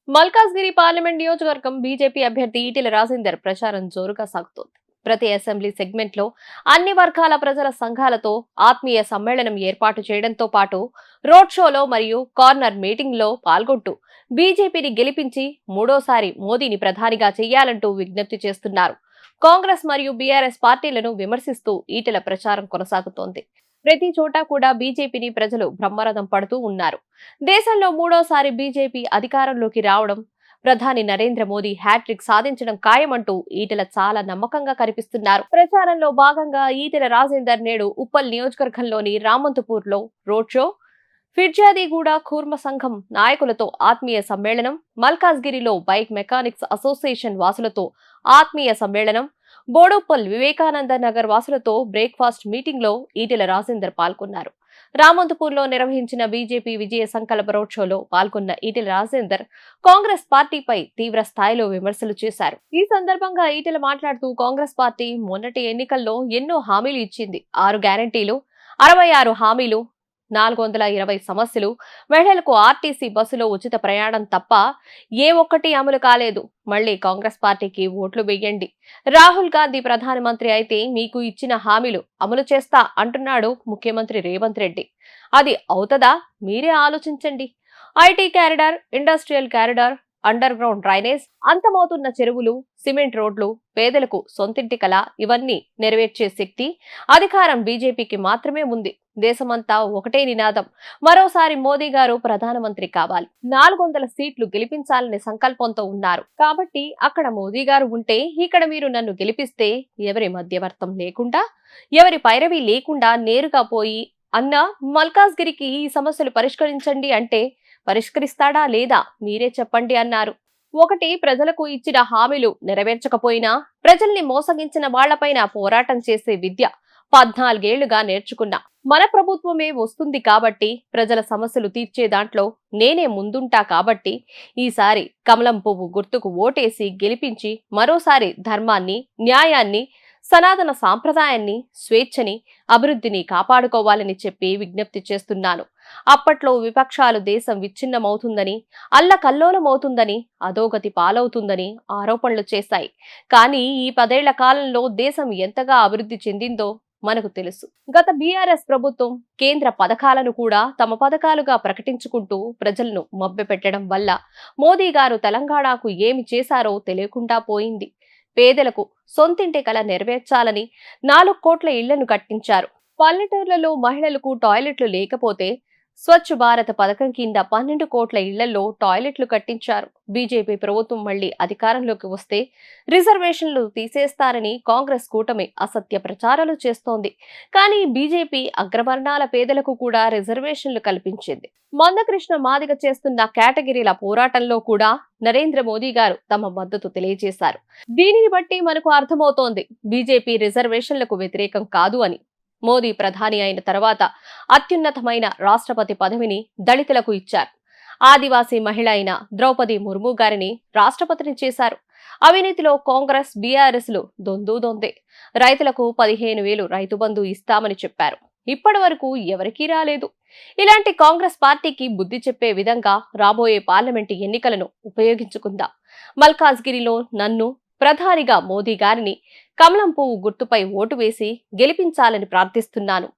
Malkajgiri parliament నియోజకవర్గం BJP అభ్యర్థి ఈటెల రాజేందర్ ప్రచారం జోరుగా సాగుతోంది. ప్రతి అసెంబ్లీ సెగ్మెంట్ లో అన్ని వర్గాల ప్రజల సంఘాలతో ఆత్మీయ సమ్మేళనం ఏర్పాటు చేయడంతో పాటు రోడ్ షోలో మరియు కార్నర్ మీటింగ్ లో పాల్గొంటూ బీజేపీని గెలిపించి మూడోసారి మోదీని ప్రధానిగా చేయాలంటూ విజ్ఞప్తి చేస్తున్నారు. కాంగ్రెస్ మరియు బీఆర్ఎస్ పార్టీలను విమర్శిస్తూ ఈటెల ప్రచారం కొనసాగుతోంది. ప్రతి చోట కూడా బీజేపీని ప్రజలు బ్రహ్మరథం పడుతూ ఉన్నారు. దేశంలో మూడోసారి బీజేపీ అధికారంలోకి రావడం, ప్రధాని నరేంద్ర మోదీ హ్యాట్రిక్ సాధించడం ఖాయమంటూ ఈటెల చాలా నమ్మకంగా కనిపిస్తున్నారు. ప్రచారంలో భాగంగా ఈటెల రాజేందర్ నేడు ఉప్పల్ నియోజకవర్గంలోని రామంతపూర్ లో రోడ్ షో, ఫిర్జాదిగూడ కూర్మ సంఘం నాయకులతో ఆత్మీయ సమ్మేళనం, మల్కాజ్గిరిలో బైక్ మెకానిక్స్ అసోసియేషన్ వాసులతో ఆత్మీయ సమ్మేళనం, బోడుప్పల్ వివేకానంద నగర్ వాసులతో బ్రేక్ఫాస్ట్ మీటింగ్ లో ఈటెల రాజేందర్ పాల్గొన్నారు. రామంతపూర్లో నిర్వహించిన బీజేపీ విజయ సంకల్ప రోడ్ షోలో పాల్గొన్న ఈటెల రాజేందర్ కాంగ్రెస్ పార్టీపై తీవ్ర స్థాయిలో విమర్శలు చేశారు. ఈ సందర్భంగా ఈటెల మాట్లాడుతూ కాంగ్రెస్ పార్టీ మొన్నటి ఎన్నికల్లో ఎన్నో హామీలు ఇచ్చింది. 6 గ్యారంటీలు, 66 హామీలు, 420 సమస్యలు, మహిళలకు ఆర్టీసీ బస్సులో ఉచిత ప్రయాణం తప్ప ఏ ఒక్కటి అమలు కాలేదు. మళ్లీ కాంగ్రెస్ పార్టీకి ఓట్లు వేయండి. రాహుల్ గాంధీ ప్రధానమంత్రి అయితే మీకు ఇచ్చిన హామీలు అమలు చేస్తా అంటున్నాడు ముఖ్యమంత్రి రేవంత్ రెడ్డి. అది అవుతదా? మీరే ఆలోచించండి. IT corridor, industrial corridor, underground drainage, అంతమవుతున్న చెరువులు, సిమెంట్ రోడ్లు, పేదలకు సొంతింటి కల ఇవన్నీ నెరవేర్చే శక్తి, అధికారం బీజేపీకి మాత్రమే ఉంది. దేశమంతా ఒకటే నినాదం, మరోసారి మోదీ గారు ప్రధానమంత్రి కావాలి. 400 సీట్లు గెలిపించాలనే సంకల్పంతో ఉన్నారు. కాబట్టి అక్కడ మోదీ గారు ఉంటే ఇక్కడ మీరు నన్ను గెలిపిస్తే ఎవరి మధ్యవర్తం లేకుండా, ఎవరి పైరవి లేకుండా నేరుగా పోయి అన్నా మల్కాజ్గిరికి ఈ సమస్యలు పరిష్కరించండి అంటే పరిష్కరిస్తాడా లేదా మీరే చెప్పండి అన్నారు. ఒకటి, ప్రజలకు ఇచ్చిన హామీలు నెరవేర్చకపోయినా ప్రజల్ని మోసగించిన వాళ్లపైన పోరాటం చేసే విద్య 14 ఏళ్లుగా నేర్చుకున్నా. మన ప్రభుత్వమే వస్తుంది కాబట్టి ప్రజల సమస్యలు తీర్చే దాంట్లో నేనే ముందుంటా కాబట్టి ఈసారి కమలం పువ్వు గుర్తుకు ఓటేసి గెలిపించి మరోసారి ధర్మాన్ని, న్యాయాన్ని, సనాతన సాంప్రదాయాన్ని, స్వేచ్ఛని, అభివృద్ధిని కాపాడుకోవాలని చెప్పి విజ్ఞప్తి చేస్తున్నాను. అప్పట్లో విపక్షాలు దేశం విచ్ఛిన్నమవుతుందని, అల్లకల్లోలమవుతుందని, అధోగతి పాలవుతుందని ఆరోపణలు చేశాయి. కానీ ఈ 10 ఏళ్ల కాలంలో దేశం ఎంతగా అభివృద్ధి చెందిందో మనకు తెలుసు. గత బీఆర్ఎస్ ప్రభుత్వం కేంద్ర పథకాలను కూడా తమ పథకాలుగా ప్రకటించుకుంటూ ప్రజలను మభ్యపెట్టడం వల్ల మోదీ గారు తెలంగాణకు ఏమి చేశారో తెలియకుండా పోయింది. పేదలకు సొంతింటి కల నెరవేర్చాలని 4 కోట్ల ఇళ్లను కట్టించారు. పల్లెటూర్లలో మహిళలకు టాయిలెట్లు లేకపోతే స్వచ్ఛ భారత్ పథకం కింద 12 కోట్ల ఇళ్లలో టాయిలెట్లు కట్టించారు. బీజేపీ ప్రభుత్వం మళ్లీ అధికారంలోకి వస్తే రిజర్వేషన్లు తీసేస్తారని కాంగ్రెస్ కూటమి అసత్య ప్రచారాలు చేస్తోంది. కానీ బీజేపీ అగ్రవర్ణాల పేదలకు కూడా రిజర్వేషన్లు కల్పించింది. మందకృష్ణ మాదిగ చేస్తున్న కేటగిరీల పోరాటంలో కూడా నరేంద్ర మోదీ గారు తమ మద్దతు తెలియజేశారు. దీనిని బట్టి మనకు అర్థమవుతోంది బీజేపీ రిజర్వేషన్లకు వ్యతిరేకం కాదు అని. మోదీ ప్రధాని అయిన తర్వాత అత్యున్నతమైన రాష్ట్రపతి పదవిని దళితులకు ఇచ్చారు. ఆదివాసీ మహిళ అయిన ద్రౌపది ముర్ము గారిని రాష్ట్రపతిని చేశారు. అవినీతిలో కాంగ్రెస్, బీఆర్ఎస్లు దొందే. రైతులకు 15,000 రైతు బంధు ఇస్తామని చెప్పారు. ఇప్పటి వరకు ఎవరికీ రాలేదు. ఇలాంటి కాంగ్రెస్ పార్టీకి బుద్ధి చెప్పే విధంగా రాబోయే పార్లమెంటు ఎన్నికలను ఉపయోగించుకుందాం. మల్కాజ్గిరిలో నన్ను ప్రధానిగా మోదీ గారిని కమలం పువ్వు గుర్తుపై ఓటు వేసి గెలిపించాలని ప్రార్థిస్తున్నాను.